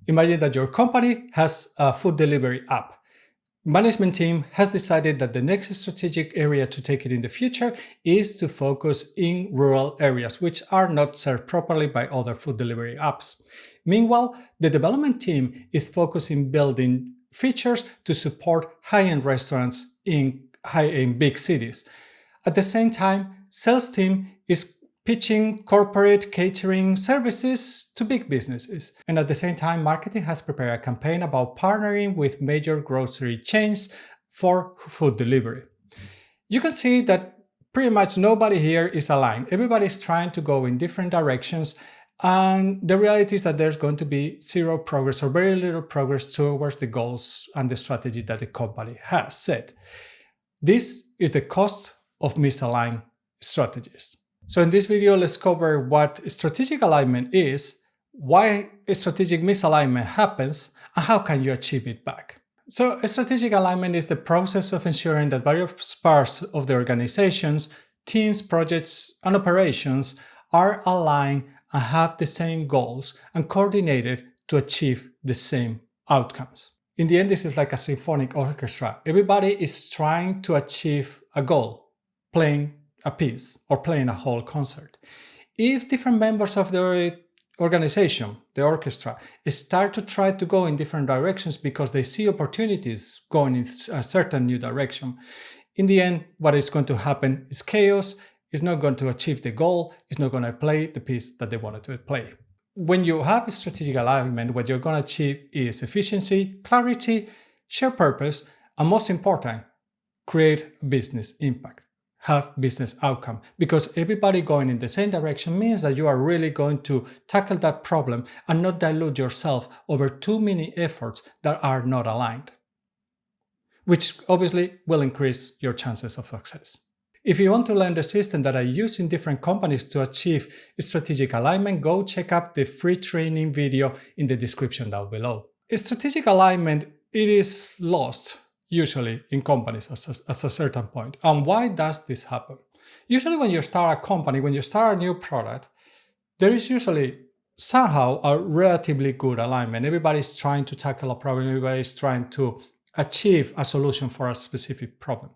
Imagine that your company has a food delivery app. Management team has decided that the next strategic area to take it in the future is to focus in rural areas, which are not served properly by other food delivery apps. Meanwhile, the development team is focusing building features to support high-end restaurants in big cities. At the same time, sales team is pitching corporate catering services to big businesses. And at the same time, marketing has prepared a campaign about partnering with major grocery chains for food delivery. You can see that pretty much nobody here is aligned. Everybody's trying to go in different directions. And the reality is that there's going to be zero progress or very little progress towards the goals and the strategy that the company has set. This is the cost of misaligned strategies. So in this video, let's cover what strategic alignment is, why a strategic misalignment happens, and how can you achieve it back. So a strategic alignment is the process of ensuring that various parts of the organizations, teams, projects, and operations are aligned and have the same goals and coordinated to achieve the same outcomes. In the end, this is like a symphonic orchestra. Everybody is trying to achieve a goal, playing a piece or playing a whole concert. If different members of the organization, the orchestra, start to try to go in different directions because they see opportunities going in a certain new direction, in the end, what is going to happen is chaos, is not going to achieve the goal, is not going to play the piece that they wanted to play. When you have a strategic alignment, what you're going to achieve is efficiency, clarity, shared purpose, and most important, create a business impact. Have business outcome, because everybody going in the same direction means that you are really going to tackle that problem and not dilute yourself over too many efforts that are not aligned, which obviously will increase your chances of success. If you want to learn the system that I use in different companies to achieve strategic alignment, go check out the free training video in the description down below. Strategic alignment, it is lost usually in companies at a certain point. And why does this happen? Usually when you start a company, when you start a new product, there is usually somehow a relatively good alignment. Everybody's trying to tackle a problem, everybody's trying to achieve a solution for a specific problem.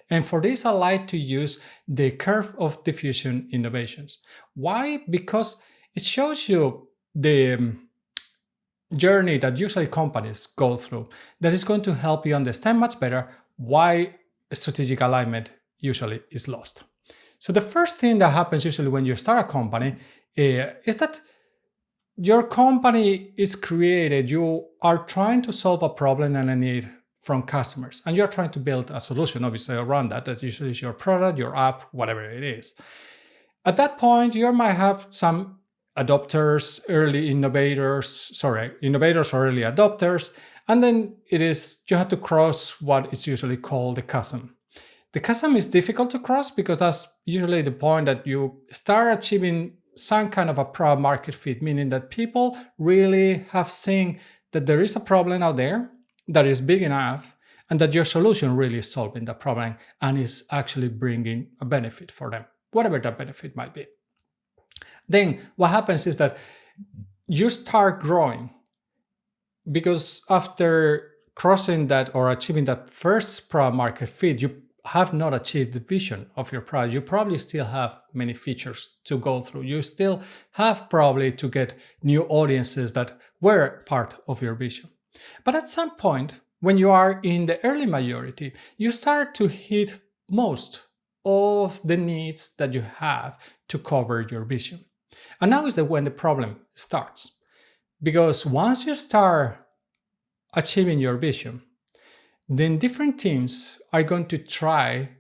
And for this, I like to use the curve of diffusion innovations. Why? Because it shows you the journey that usually companies go through that is going to help you understand much better why strategic alignment usually is lost. So the first thing that happens usually when you start a company is that your company is created, you are trying to solve a problem and a need from customers, and you're trying to build a solution obviously around that. That usually is your product, your app, whatever it is. At that point, you might have some adopters, innovators or early adopters, and then you have to cross what is usually called the chasm. The chasm is difficult to cross because that's usually the point that you start achieving some kind of a product market fit, meaning that people really have seen that there is a problem out there that is big enough and that your solution really is solving the problem and is actually bringing a benefit for them, whatever that benefit might be. Then what happens is that you start growing, because after crossing that or achieving that first product market fit, you have not achieved the vision of your product. You probably still have many features to go through. You still have probably to get new audiences that were part of your vision. But at some point, when you are in the early majority, you start to hit most of the needs that you have to cover your vision. And now is when the problem starts. Because once you start achieving your vision, then different teams are going to try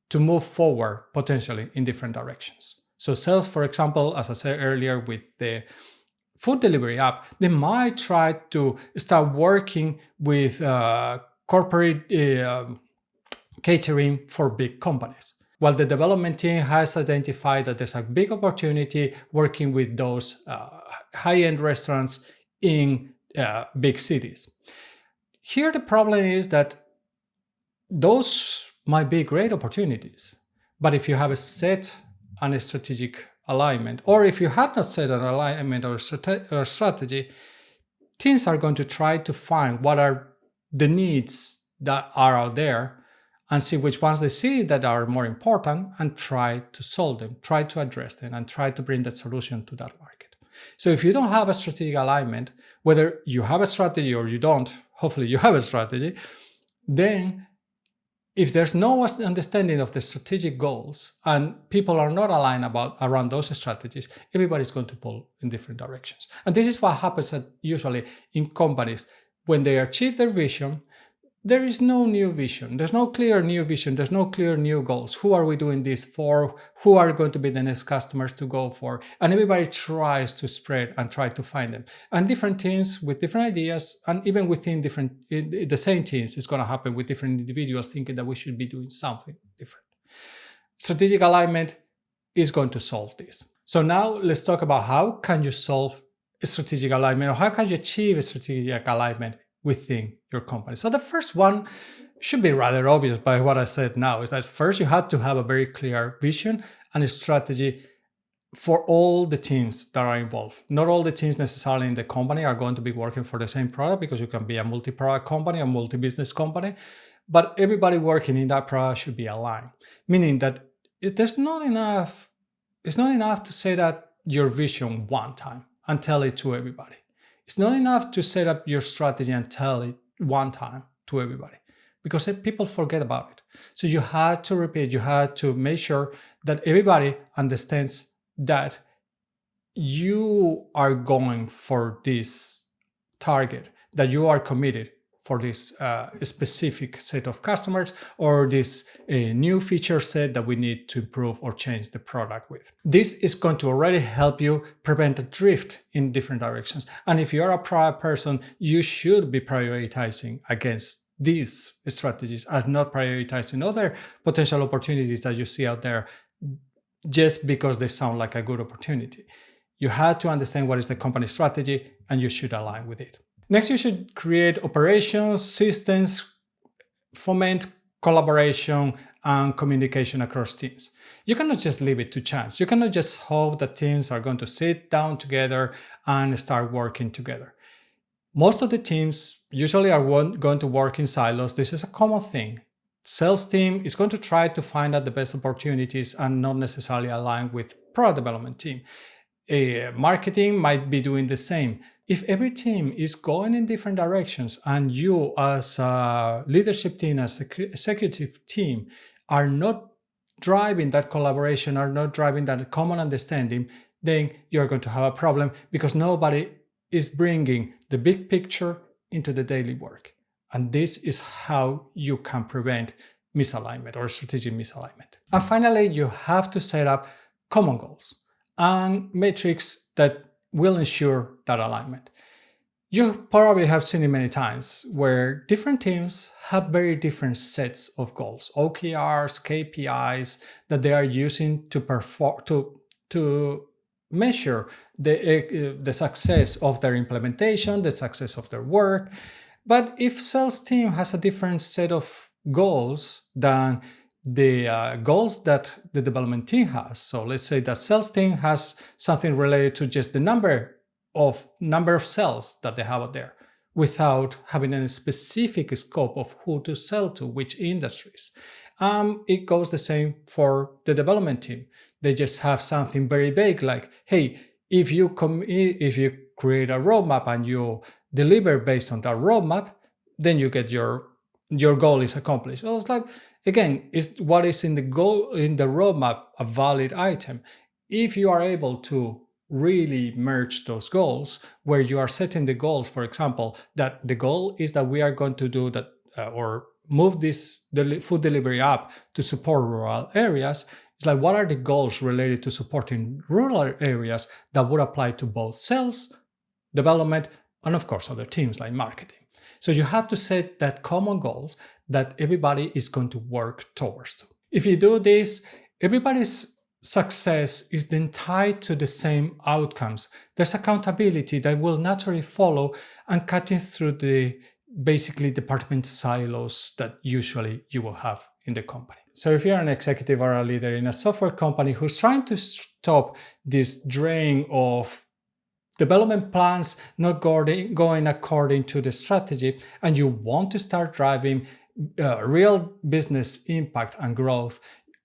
to move forward potentially in different directions. So sales, for example, as I said earlier with the food delivery app, they might try to start working with corporate catering for big companies. While the development team has identified that there's a big opportunity working with those high-end restaurants in big cities. Here the problem is that those might be great opportunities, but if you have a set and a strategic alignment, or if you have not set an alignment or strategy, teams are going to try to find what are the needs that are out there and see which ones they see that are more important and try to solve them, try to address them, and try to bring that solution to that market. So if you don't have a strategic alignment, whether you have a strategy or you don't, hopefully you have a strategy, then if there's no understanding of the strategic goals and people are not aligned around those strategies, everybody's going to pull in different directions. And this is what happens usually in companies. When they achieve their vision, there is no new vision. There's no clear new vision. There's no clear new goals. Who are we doing this for? Who are going to be the next customers to go for? And everybody tries to spread and try to find them. And different teams with different ideas, and even within the same teams, it's going to happen with different individuals thinking that we should be doing something different. Strategic alignment is going to solve this. So now let's talk about how can you solve a strategic alignment, or how can you achieve a strategic alignment within your company. So the first one should be rather obvious by what I said now, is that first you have to have a very clear vision and a strategy for all the teams that are involved. Not all the teams necessarily in the company are going to be working for the same product, because you can be a multi-product company, a multi-business company, but everybody working in that product should be aligned. Meaning that it's not enough to say that your vision one time and tell it to everybody. It's not enough to set up your strategy and tell it one time to everybody, because people forget about it. So you had to repeat, you had to make sure that everybody understands that you are going for this target, that you are committed for this specific set of customers, or this new feature set that we need to improve or change the product with. This is going to already help you prevent a drift in different directions. And if you're a product person, you should be prioritizing against these strategies and not prioritizing other potential opportunities that you see out there just because they sound like a good opportunity. You have to understand what is the company strategy, and you should align with it. Next, you should create operations, systems, foment collaboration and communication across teams. You cannot just leave it to chance. You cannot just hope that teams are going to sit down together and start working together. Most of the teams usually are going to work in silos. This is a common thing. Sales team is going to try to find out the best opportunities and not necessarily align with product development team. Marketing might be doing the same. If every team is going in different directions and you as a leadership team, as an executive team, are not driving that collaboration, are not driving that common understanding, then you're going to have a problem, because nobody is bringing the big picture into the daily work. And this is how you can prevent misalignment or strategic misalignment. And finally, you have to set up common goals and metrics that will ensure that alignment. You probably have seen it many times where different teams have very different sets of goals, OKRs, KPIs that they are using to perform to measure the success of their implementation, the success of their work. But if sales team has a different set of goals than the goals that the development team has. So let's say that sales team has something related to just the number of sales that they have out there, without having any specific scope of who to sell to, which industries. It goes the same for the development team. They just have something very vague, like, hey, if you create a roadmap and you deliver based on that roadmap, then you get your goal is accomplished. So it's like, again, is what is in the roadmap a valid item? If you are able to really merge those goals, where you are setting the goals, for example, that the goal is that we are going to do that or move this food delivery app to support rural areas. It's like, what are the goals related to supporting rural areas that would apply to both sales, development, and of course other teams like marketing. So you have to set that common goals that everybody is going to work towards. If you do this, everybody's success is then tied to the same outcomes. There's accountability that will naturally follow, and cutting through the basically department silos that usually you will have in the company. So if you're an executive or a leader in a software company who's trying to stop this drain of development plans not going according to the strategy, and you want to start driving real business impact and growth,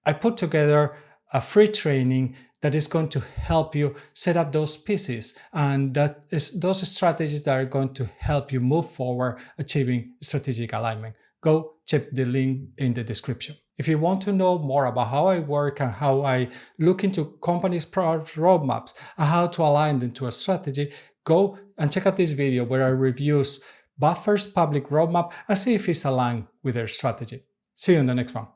I put together a free training that is going to help you set up those pieces, and that is those strategies that are going to help you move forward achieving strategic alignment. Go check the link in the description. If you want to know more about how I work and how I look into companies' product roadmaps and how to align them to a strategy, go and check out this video where I reviews Buffer's public roadmap and see if it's aligned with their strategy. See you in the next one.